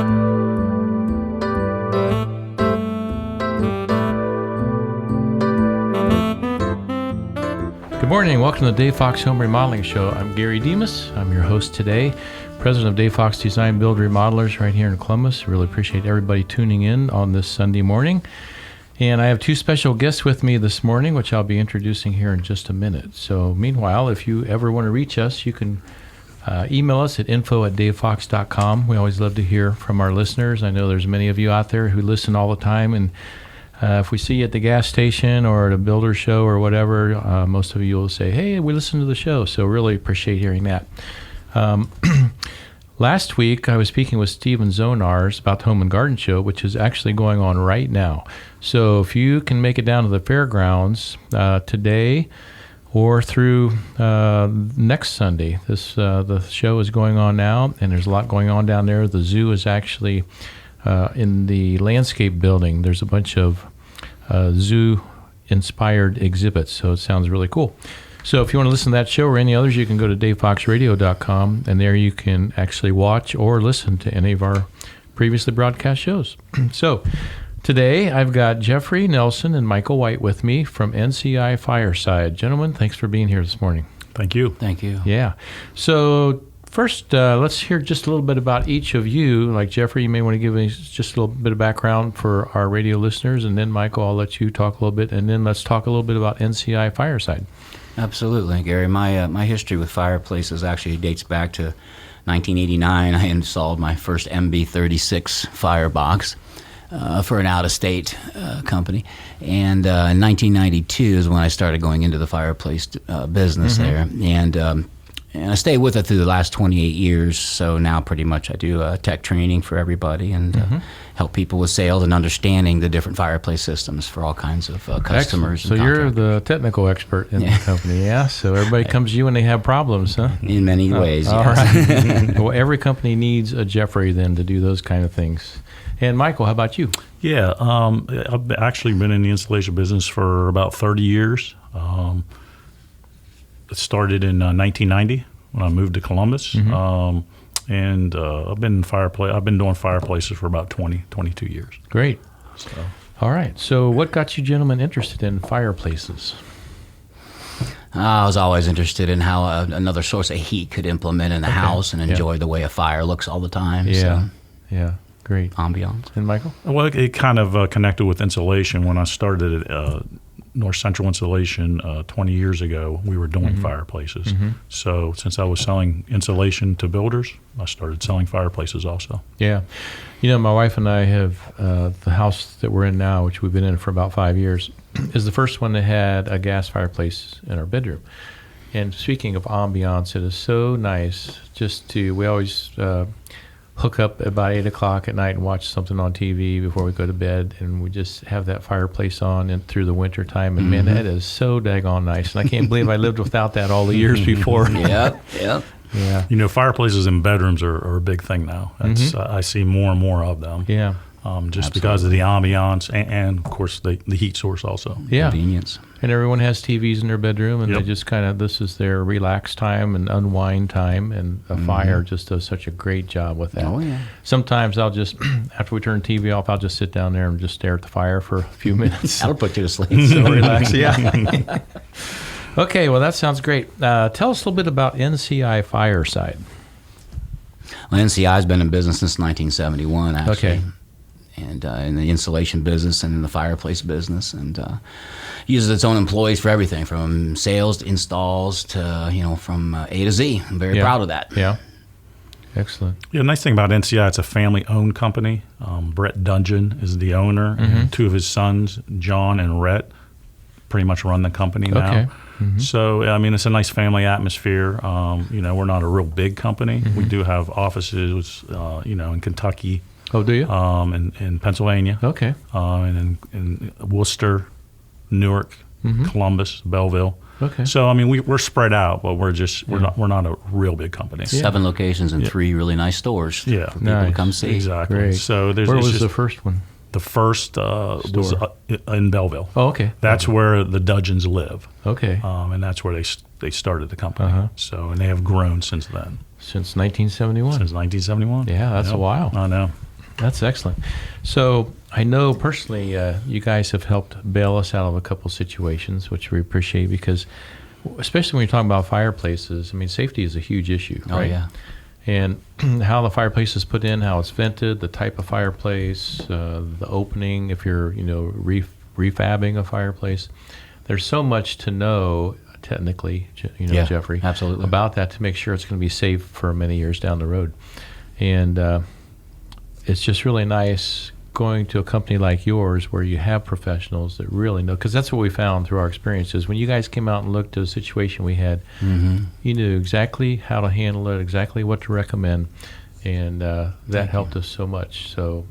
Good morning. Welcome to the Dave Fox Home Remodeling Show. I'm Gary Demas. I'm your host today, president of Dave Fox Design Build Remodelers right here in Columbus. Really appreciate everybody tuning in on this Sunday morning. And I have two special guests with me this morning, which I'll be introducing here in just a minute. So meanwhile, if you ever want to reach us, you can email us at info@davefox.com. We always love to hear from our listeners. I know there's many of you out there who listen all the time, and if we see you at the gas station or at a builder show or whatever, most of you will say, hey, we listen to the show. So really appreciate hearing that. Last week, I was speaking with Stephen Zonars about the Home and Garden Show, which is actually going on right now. So if you can make it down to the fairgrounds today or through next Sunday, the show is going on now, and there's a lot going on down there. The zoo is actually in the landscape building. There's a bunch of zoo-inspired exhibits, so it sounds really cool. So if you want to listen to that show or any others, you can go to davefoxradio.com, and there you can actually watch or listen to any of our previously broadcast shows. So today I've got Jeffrey Nelson and Michael White with me from NCI Fireside. Gentlemen, thanks for being here this morning. Thank you. Thank you. Yeah. So first, let's hear just a little bit about each of you. Like Jeffrey, you may want to give us just a little bit of background for our radio listeners, and then Michael, I'll let you talk a little bit, and then let's talk a little bit about NCI Fireside. Absolutely, Gary. My history with Fireplaces actually dates back to 1989. I installed my first MB36 firebox for an out-of-state company, and in 1992 is when I started going into the fireplace business there, and I stayed with it through the last 28 years. So now pretty much I do tech training for everybody and help people with sales and understanding the different fireplace systems for all kinds of customers. So you're the technical expert in the company, yeah? So everybody comes to you when they have problems, huh? In many ways, all yes. Right. Well, every company needs a Jeffrey then to do those kind of things. And Michael, how about you? Yeah, I've actually been in the installation business for about 30 years. It started in 1990 when I moved to Columbus, and I've been doing fireplaces for about 22 years. Great. So. All right. So what got you gentlemen interested in fireplaces? I was always interested in how another source of heat could implement in the house and enjoy the way a fire looks all the time. Yeah. So. Yeah. Great. Ambiance. And Michael? Well, it kind of connected with insulation. When I started at North Central Insulation 20 years ago, we were doing fireplaces. So since I was selling insulation to builders, I started selling fireplaces also. Yeah. You know, my wife and I have the house that we're in now, which we've been in for about 5 years, is the first one that had a gas fireplace in our bedroom. And speaking of ambiance, it is so nice we always hook up about 8 o'clock at night and watch something on TV before we go to bed, and we just have that fireplace on and through the winter time, and man, that is so daggone nice, and I can't believe I lived without that all the years before. Yep. Yeah. You know, fireplaces in bedrooms are a big thing now. I see more and more of them. Yeah. Just because of the ambiance and of course, the heat source also. Yeah. Convenience. And everyone has TVs in their bedroom, and they just this is their relax time and unwind time, and a fire just does such a great job with that. Oh, yeah. Sometimes I'll just, after we turn the TV off, I'll just sit down there and just stare at the fire for a few minutes. That'll put you to sleep. So relax, yeah. Okay, well, that sounds great. Tell us a little bit about NCI Fireside. Well, NCI has been in business since 1971, actually. Okay. And in the insulation business and in the fireplace business, and uses its own employees for everything from sales to installs to, from A to Z. I'm very proud of that. Yeah. Excellent. Yeah, the nice thing about NCI, it's a family-owned company. Brett Dungeon is the owner, and two of his sons, John and Rhett, pretty much run the company now. Okay. So, I mean, it's a nice family atmosphere. We're not a real big company. We do have offices, in Kentucky. Oh, do you? In Pennsylvania. Okay. And in Worcester, Newark, Columbus, Belleville. Okay. So I mean, we're spread out, but we're not a real big company. 7 locations and 3 really nice stores. For people to come see. Exactly. Great. So where was the first one? The first was in Belleville. Oh, okay. That's where the Dudgeons live. Okay. And that's where they started the company. So, and they have grown since then. Since 1971. Since 1971. Yeah, that's a while. I know. That's excellent. So I know personally you guys have helped bail us out of a couple situations, which we appreciate because, especially when you're talking about fireplaces, I mean, safety is a huge issue, right? Oh, yeah. And how the fireplace is put in, how it's vented, the type of fireplace, the opening, if you're, refabbing a fireplace. There's so much to know technically, Yeah, Jeffrey, absolutely. about that to make sure it's going to be safe for many years down the road. And it's just really nice going to a company like yours where you have professionals that really know, because that's what we found through our experiences. When you guys came out and looked at a situation we had, you knew exactly how to handle it, exactly what to recommend, and that helped us so much. So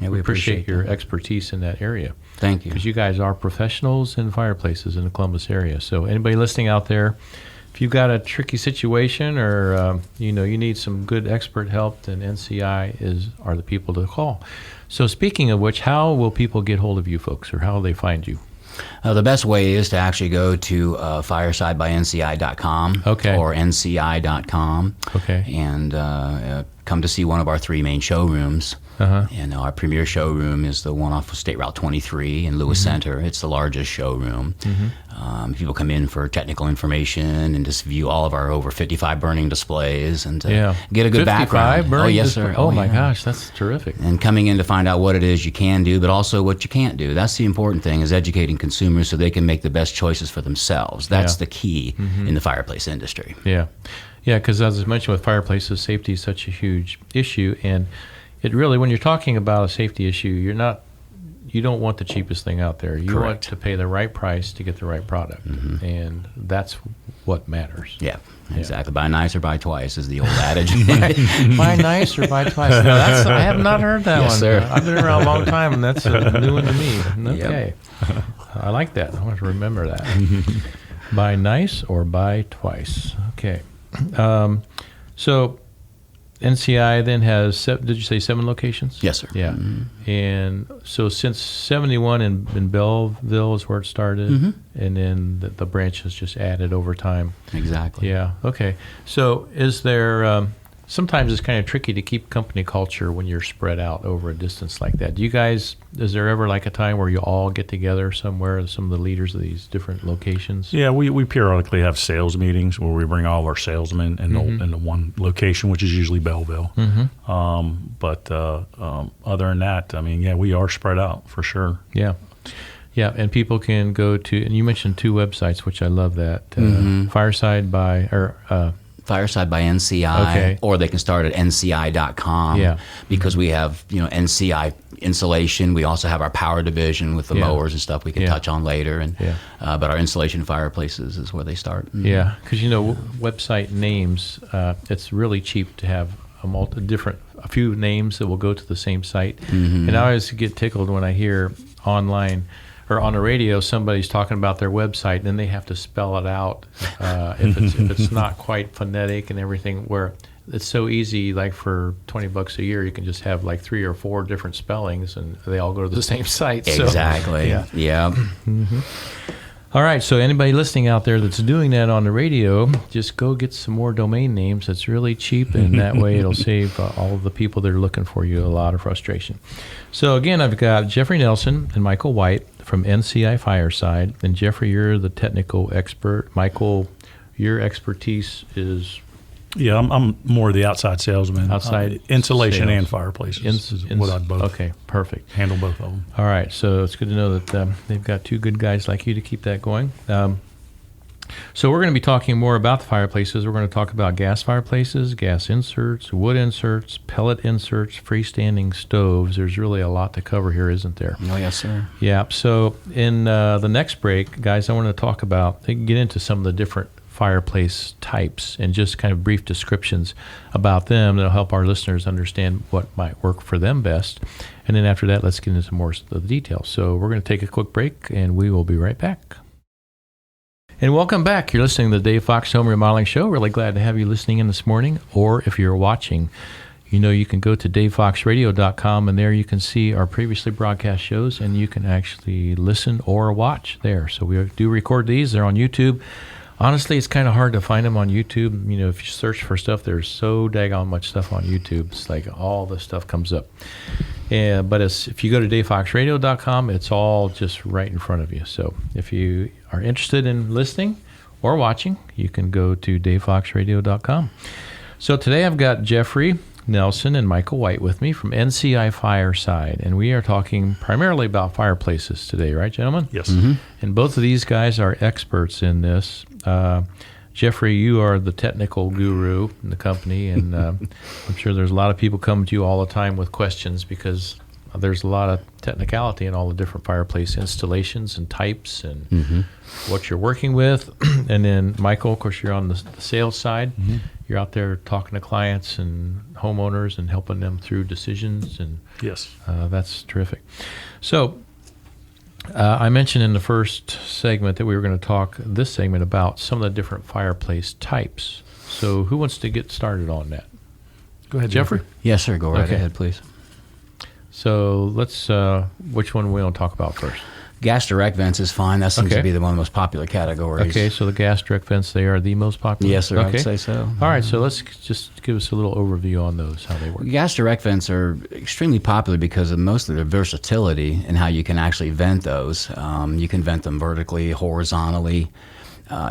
we appreciate your expertise in that area. Thank you. Because you guys are professionals in fireplaces in the Columbus area. So anybody listening out there, if you've got a tricky situation or you need some good expert help, then NCI are the people to call. So speaking of which, how will people get hold of you folks, or how will they find you? The best way is to actually go to firesidebynci.com Okay. or nci.com Okay. and come to see one of our three main showrooms. Uh-huh. And our premier showroom is the one off of State Route 23 in Lewis Center. It's the largest showroom. People come in for technical information and just view all of our over 55 burning displays and get a good 55 background. burning Oh, yes, display- sir. Oh, my yeah. gosh, that's terrific. And coming in to find out what it is you can do, but also what you can't do. That's the important thing, is educating consumers so they can make the best choices for themselves. That's the key in the fireplace industry. Yeah. Yeah, because as I mentioned with fireplaces, safety is such a huge issue. And it really, when you're talking about a safety issue, you don't want the cheapest thing out there. You want Correct. to pay the right price to get the right product. And that's what matters. Yeah, exactly. Buy nice or buy twice is the old adage. Buy nice or buy twice. No, I have not heard that Yes, one. sir. I've been around a long time, and that's a new one to me. Okay. I like that. I want to remember that. Buy nice or buy twice. Okay. So NCI then has, did you say 7 locations? Yes, sir. Yeah. And so since 71 in Belleville is where it started, and then the branch has just added over time. Exactly. Yeah. Okay. So is there, sometimes it's kind of tricky to keep company culture when you're spread out over a distance like that. Do you guys, is there ever like a time where you all get together somewhere, some of the leaders of these different locations? Yeah, we periodically have sales meetings where we bring all of our salesmen in the one location, which is usually Belleville. But other than that, I mean, we are spread out for sure. Yeah. Yeah, and people can go to, and you mentioned 2 websites, which I love that, Fireside Fireside by NCI, Okay. or they can start at nci.com. Yeah. Because we have, NCI insulation. We also have our power division with the mowers and stuff we can touch on later. And but our insulation fireplaces is where they start. Yeah, because website names, it's really cheap to have a few names that will go to the same site. And I always get tickled when I hear online or on the radio somebody's talking about their website, and then they have to spell it out if it's not quite phonetic and everything, where it's so easy, like for $20 a year you can just have like 3 or 4 different spellings and they all go to the same site. Exactly. So, Yeah. All right, so anybody listening out there that's doing that on the radio, just go get some more domain names. That's really cheap, and that way it'll save all of the people that are looking for you a lot of frustration. So again, I've got Jeffrey Nelson and Michael White from NCI Fireside. And Jeffrey, you're the technical expert. Michael, your expertise is... Yeah, I'm more the outside salesman. Outside insulation sales. and fireplaces is what I both Okay, perfect. handle both of them. All right, so it's good to know that they've got 2 good guys like you to keep that going. So we're going to be talking more about the fireplaces. We're going to talk about gas fireplaces, gas inserts, wood inserts, pellet inserts, freestanding stoves. There's really a lot to cover here, isn't there? Oh, yes, sir. Yeah, so in the next break, guys, I want to talk about, get into some of the different fireplace types and just kind of brief descriptions about them that'll help our listeners understand what might work for them best. And then after that, let's get into more of the details. So we're going to take a quick break, and we will be right back. And welcome back. You're listening to the Dave Fox Home Remodeling Show. Really glad to have you listening in this morning. Or if you're watching, you can go to davefoxradio.com, and there you can see our previously broadcast shows, and you can actually listen or watch there. So we do record these. They're on YouTube, Honestly, it's kind of hard to find them on YouTube. You know, if you search for stuff, there's so daggone much stuff on YouTube. It's like all the stuff comes up. But if you go to davefoxradio.com, it's all just right in front of you. So if you are interested in listening or watching, you can go to davefoxradio.com. So today I've got Jeffrey Nelson and Michael White with me from NCI Fireside, and we are talking primarily about fireplaces today, right, gentlemen? Yes. And both of these guys are experts in this. Jeffrey, you are the technical guru in the company, and I'm sure there's a lot of people come to you all the time with questions because there's a lot of technicality in all the different fireplace installations and types and what you're working with. And then, Michael, of course, you're on the sales side. You're out there talking to clients and homeowners and helping them through decisions. And Yes. that's terrific. So I mentioned in the first segment that we were going to talk this segment about some of the different fireplace types. So who wants to get started on that? Go ahead, Jeffrey? Yes, sir. Go right Okay. ahead, please. So let's, which one we want to talk about first? Gas direct vents is fine. That seems Okay. to be one of the most popular categories. Okay, so the gas direct vents, they are the most popular? Yes, sir. I Okay. would say so. All right, so let's just give us a little overview on those, how they work. Gas direct vents are extremely popular because of most of their versatility and how you can actually vent those. You can vent them vertically, horizontally.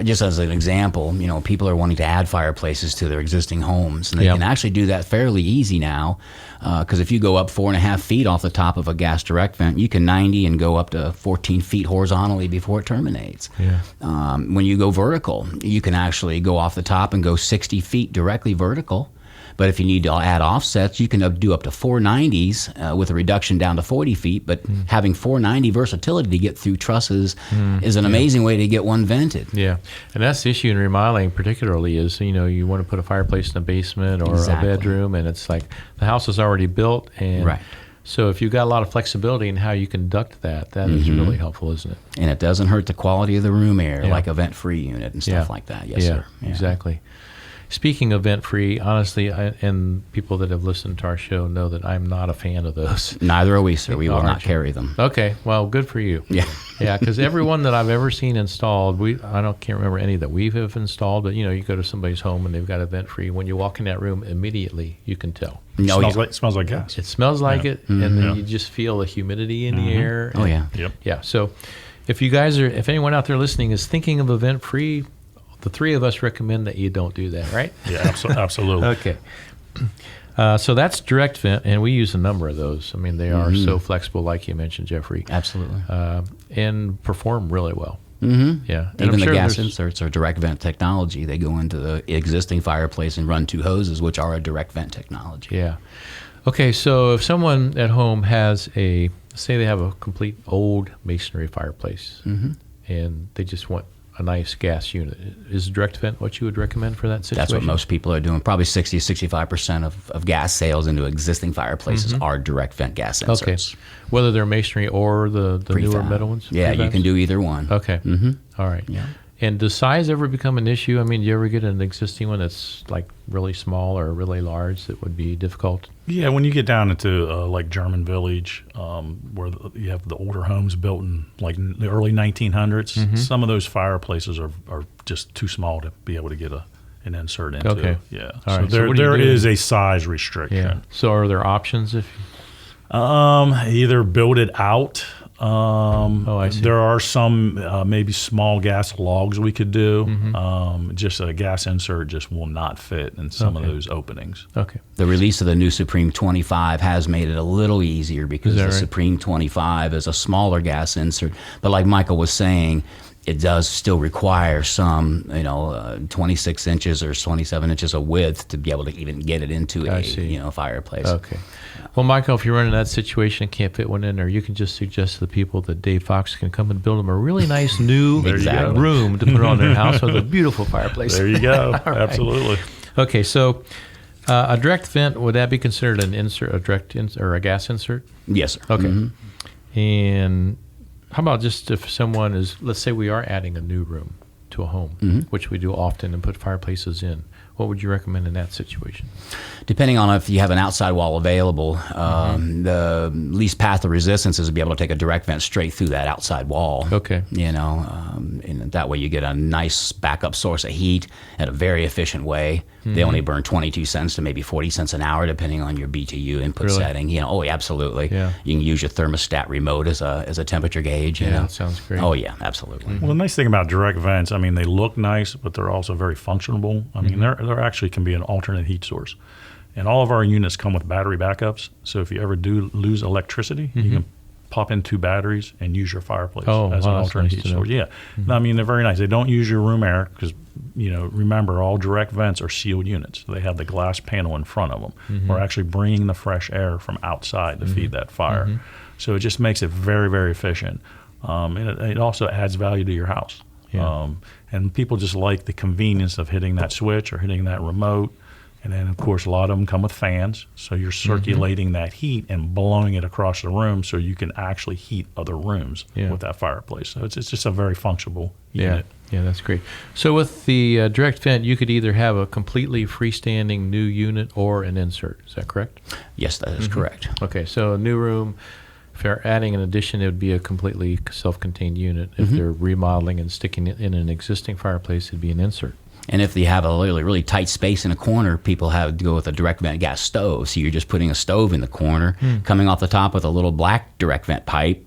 Just as an example, you know, people are wanting to add fireplaces to their existing homes, and they Yeah. can actually do that fairly easy now. Because if you go up 4.5 feet off the top of a gas direct vent, you can 90 and go up to 14 feet horizontally before it terminates. Yeah. When you go vertical, you can actually go off the top and go 60 feet directly vertical. But if you need to add offsets, you can do up to 490s with a reduction down to 40 feet. But having 490 versatility to get through trusses is an amazing way to get one vented. Yeah, and that's the issue in remodeling particularly is, you know, you want to put a fireplace in a basement or Exactly. a bedroom, and it's like the house is already built. And Right. so if you've got a lot of flexibility in how you conduct that, that is really helpful, isn't it? And it doesn't hurt the quality of the room air Yeah. like a vent-free unit and stuff like that. Yes, sir. Yeah. Exactly. Speaking of vent-free, honestly, and people that have listened to our show know that I'm not a fan of those. Neither are we, sir. We will Aren't not you? carry them. Okay, well, good for you. Yeah. Yeah, because every one that I've ever seen installed, can't remember any that we have installed, but you know, you go to somebody's home and they've got a vent-free. When you walk in that room, immediately you can tell. No, Smells like gas. It smells like Yeah. it, and then Yeah. you just feel the humidity in the air. Oh, and- yeah. Yep. Yeah, so if anyone out there listening is thinking of a vent-free, the three of us recommend that you don't do that, right? Yeah, absolutely. Okay. So that's direct vent, and we use a number of those. I mean, they are so flexible, like you mentioned, Jeffrey, Absolutely. and perform really well. Yeah. And Even I'm the sure gas there's- inserts are direct vent technology. They go into the existing fireplace and run two hoses, which are a direct vent technology. Yeah. Okay, so if someone at home has say they have a complete old masonry fireplace, and they just want a nice gas unit, is direct vent what you would recommend for that situation? That's what most people are doing. Probably 60-65% of gas sales into existing fireplaces are direct vent gas Okay. inserts. Whether they're masonry or the newer Prefab. metal ones? Yeah, you Prefabs? can do either one. Okay. All right. Yeah. And does size ever become an issue? I mean, do you ever get an existing one that's like really small or really large that would be difficult? Yeah, when you get down into like German Village, where you have the older homes built in like the early 1900s, some of those fireplaces are just too small to be able to get an insert into. Okay. Yeah. All So right. So there what do you there do? is a size restriction. Yeah. So are there options if Either build it out. I see. There are some maybe small gas logs we could do. Mm-hmm. Just a gas insert just will not fit in some of Okay. those openings. Okay. The release of the new Supreme 25 has made it a little easier because Is that the right? Supreme 25 is a smaller gas insert. But like Michael was saying, it does still require some, 26 inches or 27 inches of width to be able to even get it into I a see. fireplace. Okay. Well, Michael, if you're running that situation and can't fit one in there, you can just suggest to the people that Dave Fox can come and build them a really nice new Exactly. room to put on their house with a beautiful fireplace. There you go. All right. Absolutely. Okay, so a direct vent, would that be considered an insert, a direct or a gas insert? Yes, sir. Okay. And how about just if someone is, let's say we are adding a new room to a home, which we do often and put fireplaces in. what would you recommend in that situation? Depending on if you have an outside wall available, the least path of resistance is to be able to take a direct vent straight through that outside wall. Okay. And that way you get a nice backup source of heat at a very efficient way. They only burn 22 cents to maybe 40 cents an hour, depending on your BTU input Really? setting. Oh, yeah, absolutely. Yeah. You can use your thermostat remote as a temperature gauge. That sounds great. Oh, yeah, absolutely. Well, the nice thing about direct vents, I mean, they look nice, but they're also very functional. I mean, there actually can be an alternate heat source. And all of our units come with battery backups. So if you ever do lose electricity, you can pop in 2 batteries and use your fireplace as an alternate heat source. Yeah. I mean, they're very nice. They don't use your room air because, remember, all direct vents are sealed units. They have the glass panel in front of them. We're actually bringing the fresh air from outside to feed that fire. So it just makes it very, very efficient. And it also adds value to your house. Yeah. And people just like the convenience of hitting that switch or hitting that remote. And then, of course, a lot of them come with fans, so you're circulating that heat and blowing it across the room so you can actually heat other rooms with that fireplace. So it's just a very functional unit. Yeah, that's great. So with the direct vent, you could either have a completely freestanding new unit or an insert. Is that correct? Yes, that is correct. Okay, so a new room, if they're adding an addition, it would be a completely self-contained unit. If they're remodeling and sticking it in an existing fireplace, it'd be an insert. And if you have a really, really tight space in a corner, people have to go with a direct vent gas stove. So you're just putting a stove in the corner, coming off the top with a little black direct vent pipe,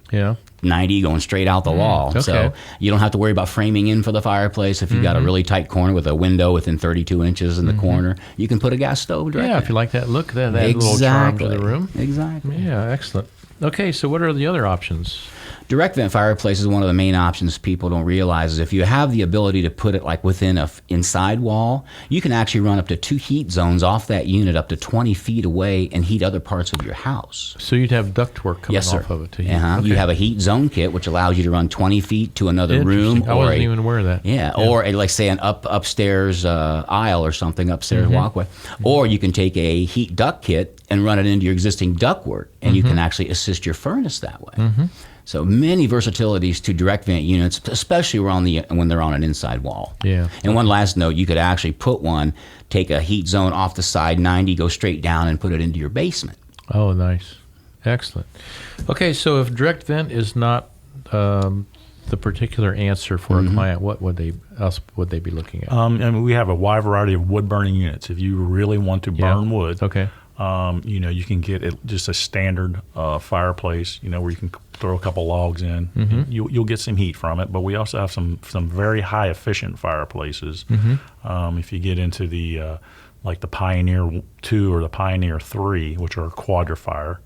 90 going straight out the wall. Okay. So you don't have to worry about framing in for the fireplace. If you've got a really tight corner with a window within 32 inches in the corner, you can put a gas stove directly. Yeah, if you like that look, that little charm to the room. Exactly. Yeah, excellent. Okay, so what are the other options? Direct vent fireplace is one of the main options people don't realize is if you have the ability to put it like within a inside wall, you can actually run up to 2 heat zones off that unit up to 20 feet away and heat other parts of your house. So you'd have ductwork coming Yes, sir. off of it to heat. Okay. You have a heat zone kit, which allows you to run 20 feet to another room. I wasn't even aware of that. Yeah, or like say an upstairs aisle or something, upstairs walkway. Or you can take a heat duct kit and run it into your existing ductwork, and you can actually assist your furnace that way. So many versatilities to direct vent units, especially when they're on an inside wall. Yeah. And one last note, you could actually put one, take a heat zone off the side 90, go straight down and put it into your basement. Oh, nice. Excellent. Okay, so if direct vent is not the particular answer for a client, what would they be looking at? And we have a wide variety of wood burning units. If you really want to burn wood, okay. You can get just a standard fireplace, where you can throw a couple logs in. You'll get some heat from it, but we also have some very high efficient fireplaces. If you get into the like the Pioneer 2 or the Pioneer 3, which are quadrifire.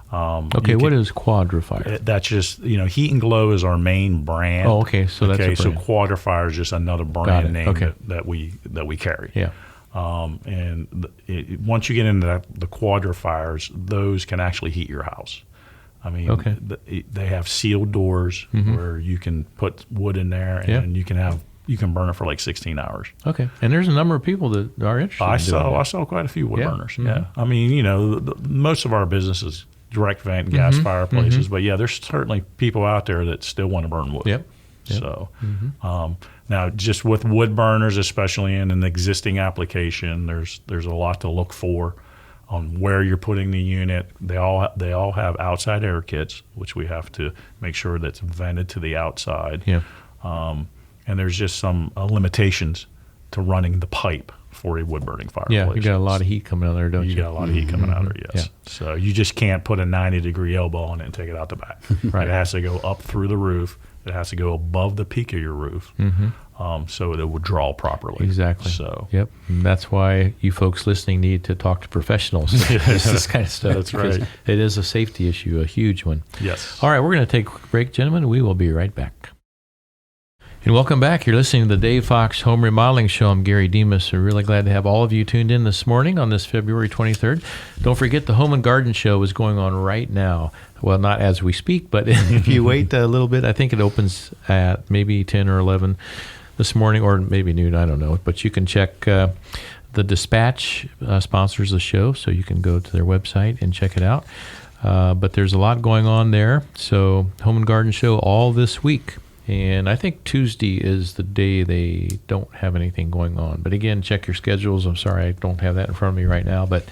What is quadrifire? That's just, heat and glow is our main brand. Oh, okay. So that's a brand. So quadrifire is just another brand name that we carry. Yeah. Once you get into the quadrifires, those can actually heat your house. I mean, they have sealed doors where you can put wood in there, and you can burn it for like 16 hours. Okay, and there's a number of people that are interested. I saw quite a few wood burners. Yeah, I mean, most of our business is direct vent gas fireplaces, but there's certainly people out there that still want to burn wood. Yep. So. Now, just with wood burners, especially in an existing application, there's a lot to look for on where you're putting the unit. They all have outside air kits, which we have to make sure that's vented to the outside. Yeah. And there's just some limitations to running the pipe for a wood burning fireplace. Yeah, you got a lot of heat coming out of there, don't you? You got a lot of heat coming out of there, yes. Yeah. So you just can't put a 90-degree elbow on it and take it out the back. Right. It has to go up through the roof. It has to go above the peak of your roof, so it would draw properly. Exactly. So, yep. And that's why you folks listening need to talk to professionals. This kind of stuff. That's right. It is a safety issue, a huge one. Yes. All right, we're going to take a quick break, gentlemen. We will be right back. And welcome back. You're listening to the Dave Fox Home Remodeling Show. I'm Gary Demas. We're really glad to have all of you tuned in this morning on this February 23rd. Don't forget the Home and Garden Show is going on right now. Well, not as we speak, but if you wait a little bit, I think it opens at maybe 10 or 11 this morning, or maybe noon, I don't know. But you can check the Dispatch sponsors the show, so you can go to their website and check it out. But there's a lot going on there. So Home and Garden Show all this week. And I think Tuesday is the day they don't have anything going on. But again, check your schedules. I'm sorry I don't have that in front of me right now. But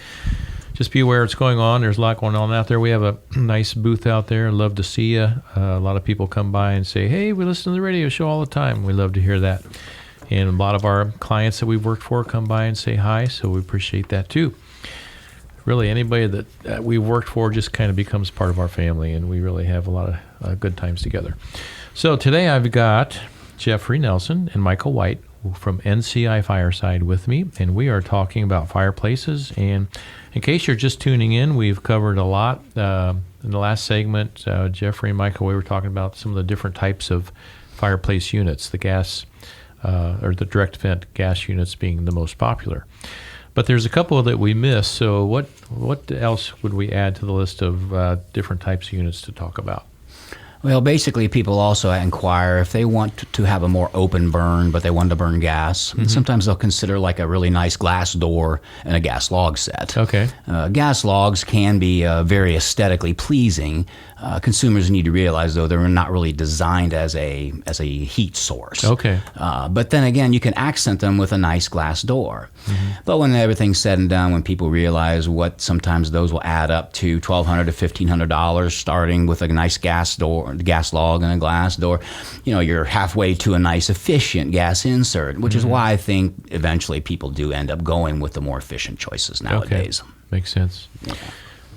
just be aware it's going on. There's a lot going on out there. We have a nice booth out there. Love to see you. A lot of people come by and say, hey, we listen to the radio show all the time. We love to hear that. And a lot of our clients that we've worked for come by and say hi, so we appreciate that too. Really, anybody that we've worked for just kind of becomes part of our family, and we really have a lot of good times together. So today I've got Jeffrey Nelson and Michael White from NCI Fireside with me, and we are talking about fireplaces. And in case you're just tuning in, we've covered a lot. In the last segment, Jeffrey and Michael, we were talking about some of the different types of fireplace units, the gas or the direct vent gas units being the most popular. But there's a couple that we missed, so what else would we add to the list of different types of units to talk about? Well, basically, people also inquire if they want to have a more open burn, but they want to burn gas. Sometimes they'll consider like a really nice glass door and a gas log set. Okay. Gas logs can be very aesthetically pleasing. Consumers need to realize, though, they're not really designed as a heat source. Okay. But then again, you can accent them with a nice glass door. But when everything's said and done, when people realize what sometimes those will add up to $1,200 to $1,500, starting with a nice gas door, gas log and a glass door, you're halfway to a nice efficient gas insert, which is why I think eventually people do end up going with the more efficient choices nowadays. Okay. Makes sense.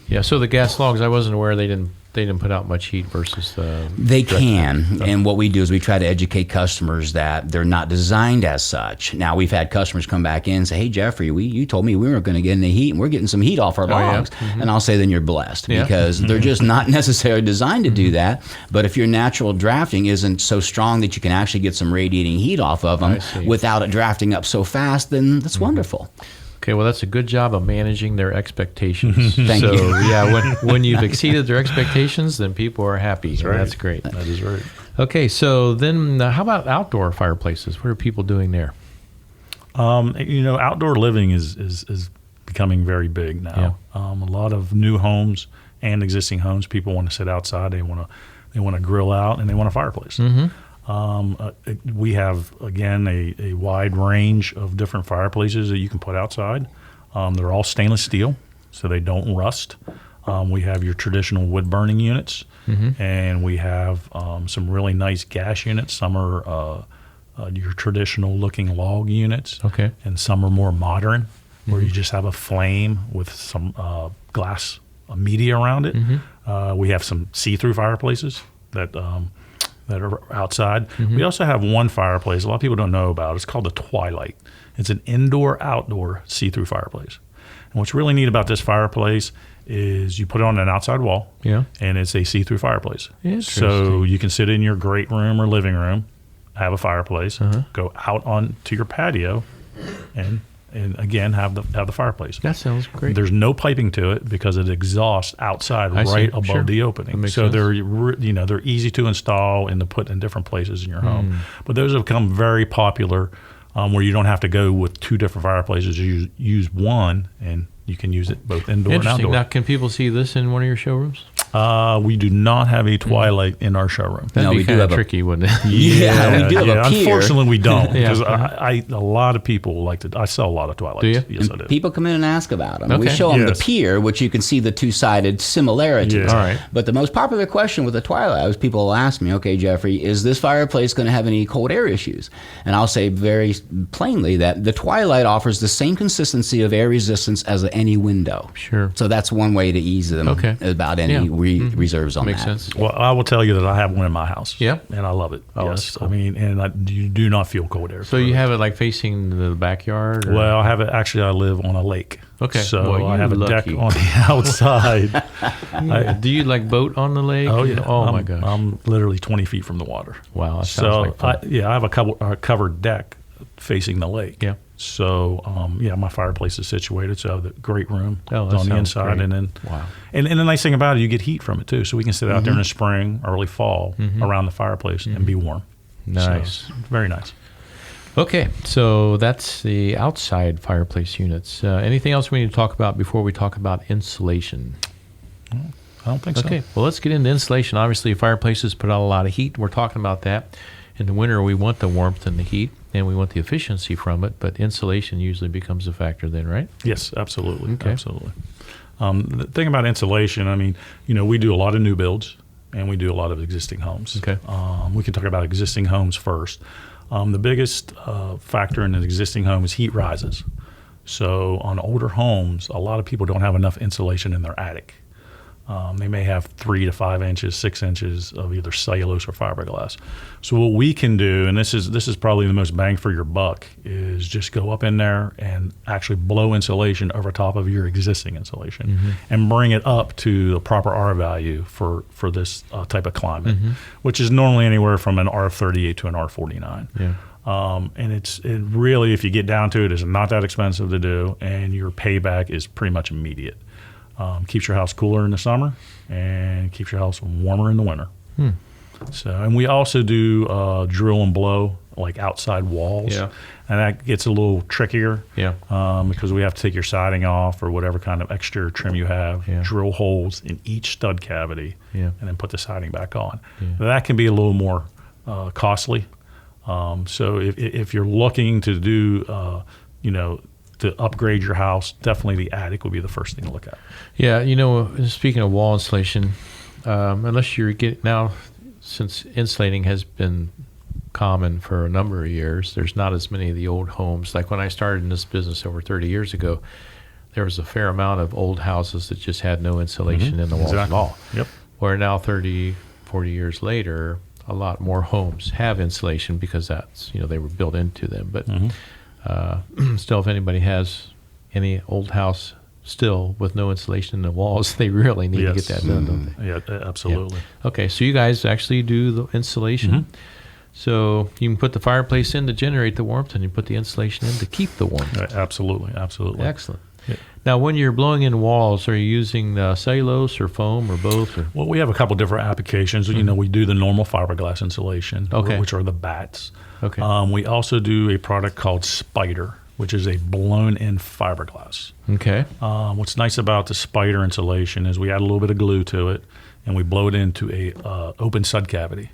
Yeah, so the gas logs, I wasn't aware they didn't put out much heat versus the... They can, and what we do is we try to educate customers that they're not designed as such. Now, we've had customers come back in and say, hey, Jeffrey, you told me we weren't going to get any heat, and we're getting some heat off our logs. And I'll say, then you're blessed, because they're just not necessarily designed to do that. But if your natural drafting isn't so strong that you can actually get some radiating heat off of them without it drafting up so fast, then that's wonderful. Okay, well, that's a good job of managing their expectations. Thank you. So, yeah, when you've exceeded their expectations, then people are happy. That's right. That's great. That is right. Okay, so then how about outdoor fireplaces? What are people doing there? Outdoor living is becoming very big now. A lot of new homes and existing homes, people want to sit outside. They want to grill out, and they want a fireplace. We have, again, a wide range of different fireplaces that you can put outside. They're all stainless steel, so they don't rust. We have your traditional wood burning units, and we have some really nice gas units. Some are your traditional looking log units, and some are more modern, where you just have a flame with some glass media around it. We have some see-through fireplaces that are outside. We also have one fireplace a lot of people don't know about. It's called the Twilight. It's an indoor-outdoor see-through fireplace. And what's really neat about this fireplace is you put it on an outside wall, and it's a see-through fireplace. So you can sit in your great room or living room, have a fireplace, go out onto your patio, and again have the fireplace. That sounds great. There's no piping to it because it exhausts outside right above the opening. So they're easy to install and to put in different places in your home. But those have become very popular, where you don't have to go with two different fireplaces. You use one, and you can use it both indoor and Interesting. outdoor. Now, can people see this in one of your showrooms? We do not have a Twilight in our showroom. That'd be kind of tricky, wouldn't it? We do have a pier. Unfortunately, we don't, because a lot of people like to. I sell a lot of Twilights. Do you? Yes, I do. People come in and ask about them. We show them the pier, which you can see the two-sided similarities. All right. But the most popular question with the Twilight is people will ask me, okay, Jeffrey, is this fireplace going to have any cold air issues? And I'll say very plainly that the Twilight offers the same consistency of air resistance as any window. Sure. So that's one way to ease them about any reserves on Makes that. sense. Well, I will tell you that I have one in my house. Yeah? And I love it. Oh, yes. that's cool. I mean, and you do not feel cold air. So you have it like facing the backyard? Or? Well, I have it. Actually, I live on a lake. Okay. So Well, I have a deck lucky. on the outside. Do you like boat on the lake? Oh yeah. Oh my gosh. I'm literally 20 feet from the water. Wow. That So sounds like fun. I have a covered deck facing the lake. Yeah. So my fireplace is situated. So I have the great room Oh, it's that on the sounds inside, great. and then Wow. and the nice thing about it, you get heat from it too. So we can sit out there in the spring, early fall, around the fireplace and be warm. Nice. So, very nice. Okay, so that's the outside fireplace units. Anything else we need to talk about before we talk about insulation? I don't think so. Okay, well, let's get into insulation. Obviously, fireplaces put out a lot of heat. We're talking about that. In the winter, we want the warmth and the heat, and we want the efficiency from it, but insulation usually becomes a factor then, right? Yes, absolutely. Okay. Absolutely. The thing about insulation, I mean, we do a lot of new builds, and we do a lot of existing homes. Okay. We can talk about existing homes first. The biggest factor in an existing home is heat rises. So on older homes, a lot of people don't have enough insulation in their attic. They may have 3 to 5 inches, 6 inches of either cellulose or fiberglass. So what we can do, and this is probably the most bang for your buck, is just go up in there and actually blow insulation over top of your existing insulation and bring it up to the proper R value for this type of climate, which is normally anywhere from an R38 to an R49. Yeah. And it really, if you get down to it, is not that expensive to do, and your payback is pretty much immediate. Keeps your house cooler in the summer and keeps your house warmer in the winter. So, and we also do drill and blow, like outside walls. Yeah. And that gets a little trickier. Yeah. Because we have to take your siding off or whatever kind of exterior trim you have, Yeah. drill holes in each stud cavity, Yeah. and then put the siding back on. Yeah. That can be a little more costly. So if you're looking to do, to upgrade your house, definitely the attic would be the first thing to look at. Yeah, speaking of wall insulation, unless you're now, since insulating has been common for a number of years, there's not as many of the old homes. Like when I started in this business over 30 years ago, there was a fair amount of old houses that just had no insulation in the walls at all. Yep. Where now 30, 40 years later, a lot more homes have insulation because that's, they were built into them. But still, if anybody has any old house still with no insulation in the walls, they really need to get that done, don't they? Yeah, absolutely. Yeah. Okay, so you guys actually do the insulation. So you can put the fireplace in to generate the warmth, and you put the insulation in to keep the warmth. Absolutely. Excellent. Yeah. Now, when you're blowing in walls, are you using cellulose or foam or both? Or? Well, we have a couple different applications. We do the normal fiberglass insulation, which are the bats. Okay. We also do a product called Spider, which is a blown-in fiberglass. Okay. What's nice about the Spider insulation is we add a little bit of glue to it, and we blow it into a open stud cavity.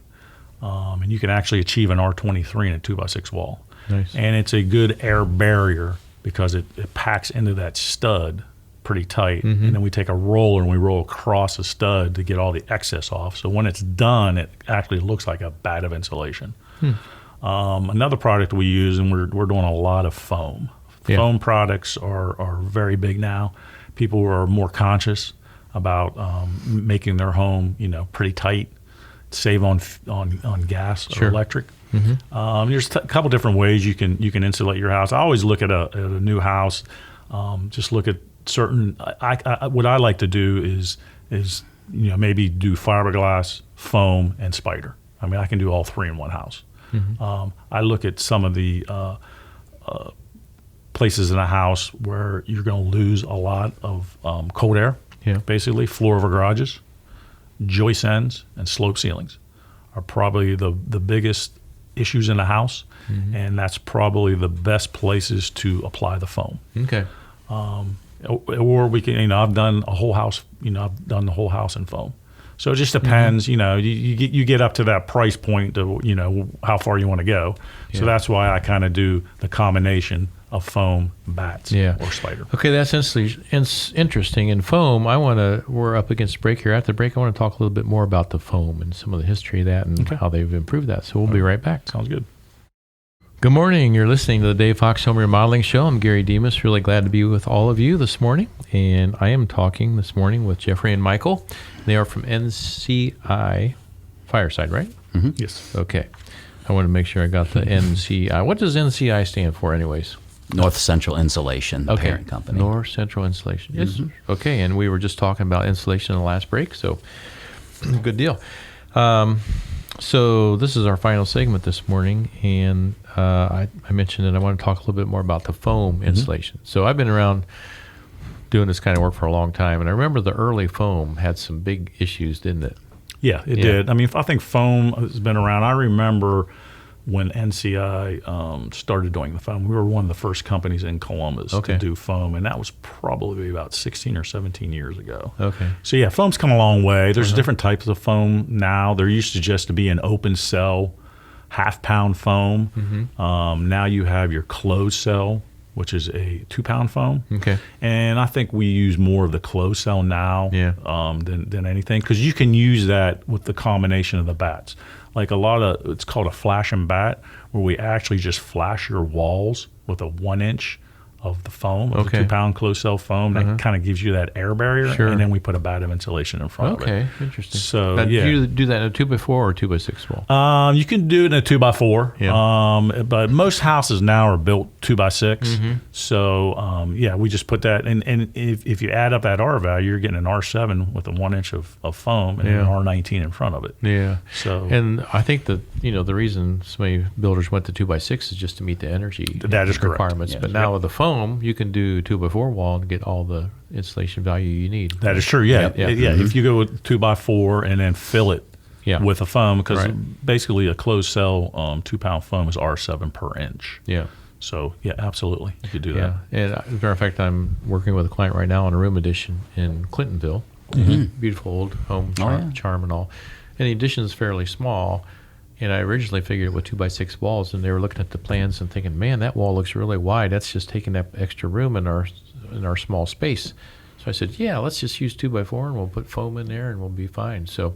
And you can actually achieve an R23 in a 2x6 wall. Nice. And it's a good air barrier because it packs into that stud pretty tight. And then we take a roller and we roll across the stud to get all the excess off. So when it's done, it actually looks like a bat of insulation. Another product we use, and we're doing a lot of foam. Yeah. Foam products are very big now. People are more conscious about making their home, pretty tight, save on gas or electric. There's a couple different ways you can insulate your house. I always look at a new house, just look at certain. What I like to do is maybe do fiberglass, foam, and Spider. I mean, I can do all three in one house. I look at some of the places in a house where you're going to lose a lot of cold air. Yeah. Basically, floor over garages, joist ends, and slope ceilings are probably the biggest issues in a house, and that's probably the best places to apply the foam. Okay. Or we can, I've done a whole house, I've done the whole house in foam. So it just depends, you get up to that price point to, how far you want to go. So that's why I kind of do the combination of foam, bats, or Spider. Okay, that's interesting. In foam, we're up against break here. After the break, I want to talk a little bit more about the foam and some of the history of that and how they've improved that. So we'll be right back. Sounds good. Good morning. You're listening to the Dave Fox Home Remodeling Show. I'm Gary Demas. Really glad to be with all of you this morning. And I am talking this morning with Jeffrey and Michael. They are from NCI Fireside, right? Yes. Okay. I want to make sure I got the NCI. What does NCI stand for anyways? North Central Insulation, the parent company. North Central Insulation. Yes. Okay, and we were just talking about insulation in the last break, so good deal. So this is our final segment this morning, and I mentioned that I want to talk a little bit more about the foam insulation. So I've been around doing this kind of work for a long time, and I remember the early foam had some big issues, didn't it? Yeah, it did. I mean, I think foam has been around. I remember, when NCI started doing the foam. We were one of the first companies in Columbus Okay. to do foam, and that was probably about 16 or 17 years ago. Okay. So yeah, foam's come a long way. There's different types of foam now. There used to just be an open cell, half-pound foam. Now you have your closed cell, which is a 2-pound foam. Okay. And I think we use more of the closed cell now Yeah. than anything, because you can use that with the combination of the bats. Like it's called a flash and bat, where we actually just flash your walls with a 1-inch of the foam, of the Okay. 2-pound closed cell foam. That kind of gives you that air barrier, Sure. and then we put a bat of insulation in front of it. Okay. Interesting. So, now, yeah. do you do that in a 2x4 or 2x6 wall? You can do it in a 2x4, Yeah. but most houses now are built 2x6. So yeah, we just put that, and if you add up that R value, you're getting an R7 with a 1-inch of foam and an R19 in front of it. Yeah. So And I think that the reason so many builders went to 2x6 is just to meet the energy That is correct. requirements. Yes. But now with the foam, you can do 2x4 wall and get all the insulation value you need. that is true. Yeah, Yeah. yeah. If you go with 2x4 and then fill it Yeah. with a foam, because Right. basically a closed cell 2-pound foam is R7 per inch. Yeah. So yeah, absolutely, you could do Yeah. that. And as a matter of fact, I'm working with a client right now on a room addition in Clintonville. Beautiful old home, charm and all. And the addition is fairly small. And I originally figured with 2x6 walls, and they were looking at the plans and thinking, man, that wall looks really wide. That's just taking up extra room in our small space. So I said, yeah, let's just use 2x4 and we'll put foam in there and we'll be fine. So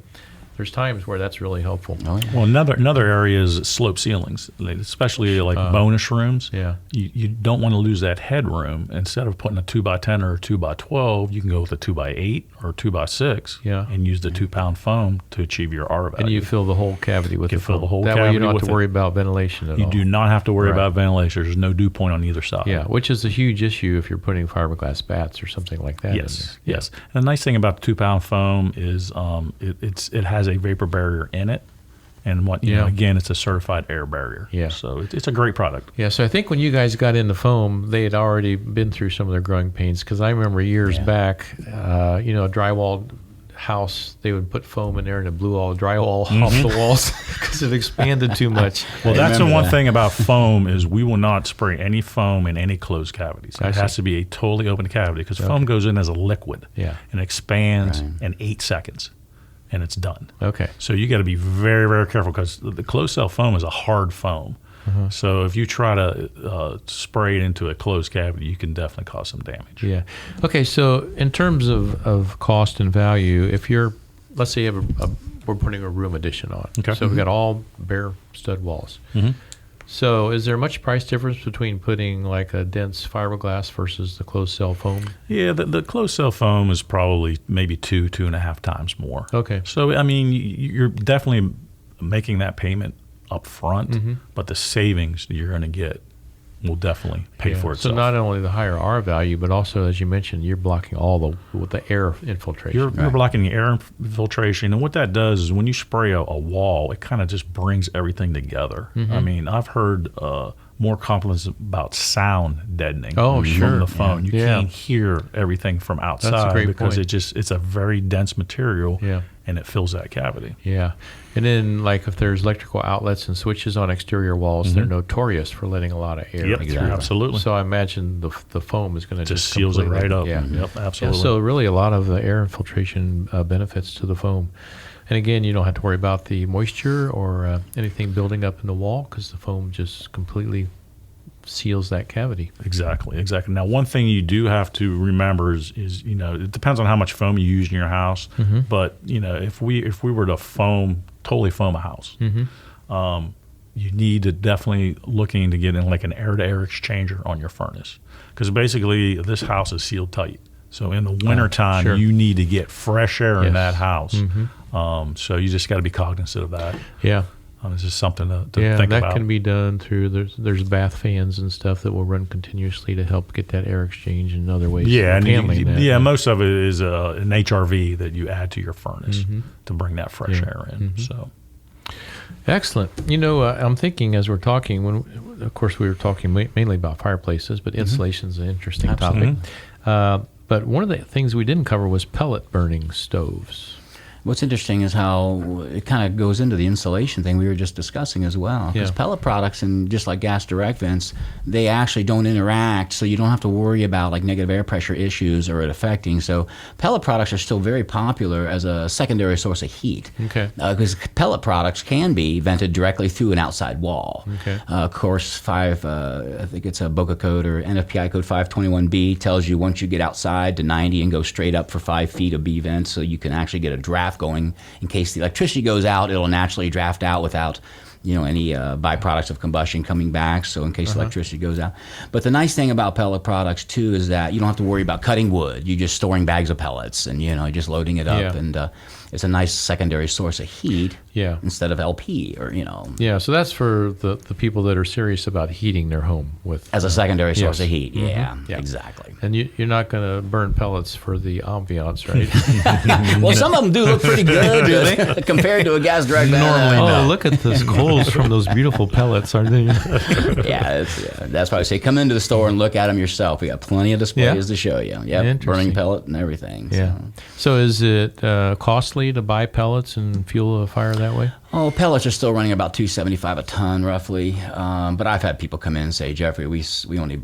there's times where that's really helpful. Oh, yeah. Well, another area is slope ceilings, especially like bonus rooms. Yeah. You don't want to lose that headroom. Instead of putting a 2x10 or a 2x12, you can go with a 2x8 or 2x6 Yeah. and use the 2-pound foam to achieve your R value. And you fill the whole cavity with You the fill foam. the whole that way you cavity don't have with to it. worry about ventilation at You all. do not have to worry Right. about ventilation. There's no dew point on either side. Yeah, which is a huge issue if you're putting fiberglass bats or something like that. Yes, in there. yes. And the nice thing about the 2-pound foam is it has a vapor barrier in it, and again, it's a certified air barrier. Yeah. So it's a great product. Yeah, so I think when you guys got into foam, they had already been through some of their growing pains, because I remember years back, a drywall house, they would put foam in there and it blew all the drywall off the walls because it expanded too much. Well, I that's the remember one that. thing about foam is we will not spray any foam in any closed cavities. I It see. has to be a totally open cavity, because foam goes in as a liquid Yeah. and expands Right. in 8 seconds, and it's done. Okay. So you got to be very, very careful, because the closed cell foam is a hard foam. So if you try to spray it into a closed cavity, you can definitely cause some damage. Yeah. Okay, so in terms of cost and value, if let's say you have we're putting a room addition on. Okay. So we've got all bare stud walls. Mhm. So is there much price difference between putting like a dense fiberglass versus the closed cell foam? Yeah, the closed cell foam is probably maybe 2.5 times more. Okay. So I mean, you're definitely making that payment up front, but the savings that you're going to get will definitely pay Yeah. for So itself. not only the higher R value, but also, as you mentioned, you're blocking all the air infiltration. You're blocking the air infiltration, and what that does is when you spray a wall, it kind of just brings everything together. I mean, I've heard more compliments about sound deadening. Oh, from sure. the phone. You Yeah. can't hear everything from outside great because point. it's a very dense material, Yeah. and it fills that cavity. Yeah. And then, like, if there's electrical outlets and switches on exterior walls, they're notorious for letting a lot of air Yep, through. absolutely. So I imagine the foam is going to Just seals it right up. Yeah. Yep, Yeah, absolutely. so really a lot of the air infiltration benefits to the foam. And again, you don't have to worry about the moisture or anything building up in the wall, because the foam just completely seals that cavity. Exactly. Now, one thing you do have to remember is it depends on how much foam you use in your house. But if we were to totally foam a house, you need to definitely looking to get in like an air-to-air exchanger on your furnace, because basically this house is sealed tight. So in the wintertime, sure. you need to get fresh air in Yes. that house. So you just got to be cognizant of that. Yeah. It's just something to Yeah, think that about. can be done through there's bath fans and stuff that will run continuously to help get that air exchange and other ways Yeah, of and handling that. most of it is an HRV that you add to your furnace to bring that fresh air in. So Excellent. I'm thinking as we're talking, when of course we were talking mainly about fireplaces, but insulation is an interesting topic. But one of the things we didn't cover was pellet burning stoves. What's interesting is how it kind of goes into the insulation thing we were just discussing as well. Because pellet products, and just like gas direct vents, they actually don't interact, so you don't have to worry about like negative air pressure issues or it affecting. So pellet products are still very popular as a secondary source of heat. Okay. Because pellet products can be vented directly through an outside wall. Okay. Of course, I think it's a BOCA code or NFPI code 521B tells you once you get outside to 90 and go straight up for 5 feet of B vents, so you can actually get a draft going. In case the electricity goes out, it'll naturally draft out without any byproducts of combustion coming back, so in case electricity goes out. But the nice thing about pellet products, too, is that you don't have to worry about cutting wood. You're just storing bags of pellets and, just loading it up. And it's a nice secondary source of heat instead of LP or. Yeah, so that's for the people that are serious about heating their home with. As a secondary source of heat, yeah, exactly. And you're not going to burn pellets for the ambiance, right? Well, some of them do look pretty good compared to a gas direct vent. Normally, look at those coals from those beautiful pellets, aren't they? That's why I say come into the store and look at them yourself. We got plenty of displays to show you. Yep, burning pellet and everything. Yeah. So is it costly to buy pellets and fuel a fire that way? Oh, pellets are still running about $275 a ton, roughly. But I've had people come in and say, Jeffrey, we only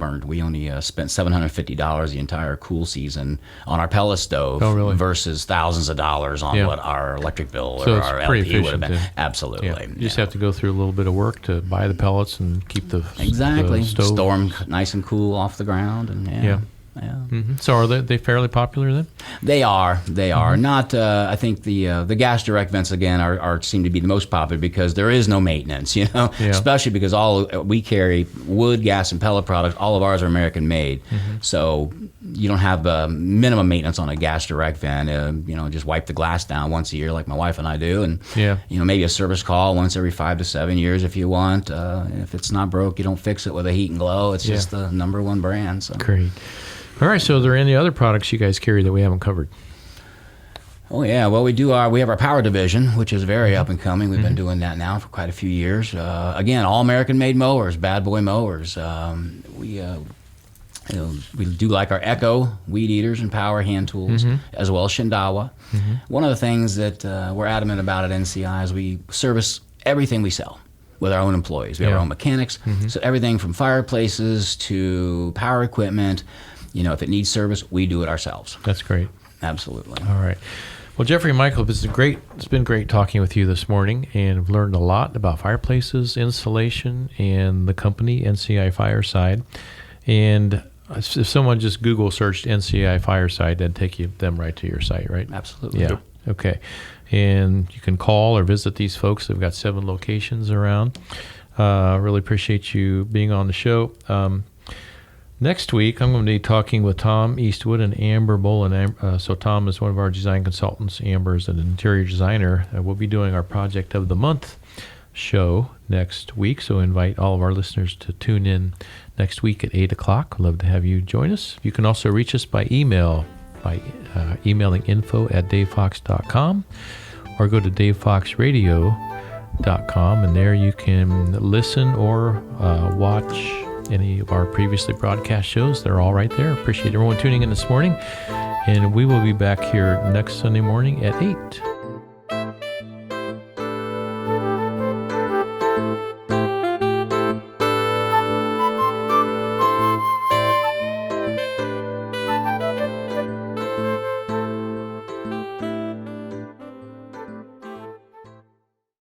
spent $750 the entire cool season on our pellet stove versus thousands of dollars on what our electric bill or our LP would have been. Absolutely. Yeah. You just have to go through a little bit of work to buy the pellets and keep the the stove. Store them nice and cool off the ground. And Yeah. So are they fairly popular then? They are. Not. I think the gas direct vents again are seem to be the most popular because there is no maintenance. Especially because all we carry wood, gas, and pellet products. All of ours are American made, so you don't have minimum maintenance on a gas direct vent. Just wipe the glass down once a year, like my wife and I do, and maybe a service call once every 5 to 7 years if you want. If it's not broke, you don't fix it with a heat and glow. It's just the #1 brand. So. Great. All right, so are there any other products you guys carry that we haven't covered? Oh, yeah. Well, we have our power division, which is very up and coming. We've been doing that now for quite a few years. Again, all American-made mowers, bad boy mowers. We do like our Echo weed eaters and power hand tools, as well as Shindawa. One of the things that we're adamant about at NCI is we service everything we sell with our own employees. We have our own mechanics, so everything from fireplaces to power equipment. If it needs service, we do it ourselves. That's great. Absolutely. All right. Well, Jeffrey and Michael, it's been great talking with you this morning, and I've learned a lot about fireplaces, insulation, and the company, NCI Fireside. And if someone just Google searched NCI Fireside, that'd take them right to your site, right? Absolutely. Yeah. Okay. And you can call or visit these folks. They've got 7 locations around. Really appreciate you being on the show. Next week, I'm going to be talking with Tom Eastwood and Amber Bolin. So Tom is one of our design consultants. Amber is an interior designer. We'll be doing our Project of the Month show next week. So invite all of our listeners to tune in next week at 8 o'clock. I'd love to have you join us. You can also reach us by email, emailing info@davefox.com, or go to davefoxradio.com, and there you can listen or watch any of our previously broadcast shows. They're all right there. Appreciate everyone tuning in this morning, and we will be back here next Sunday morning at 8.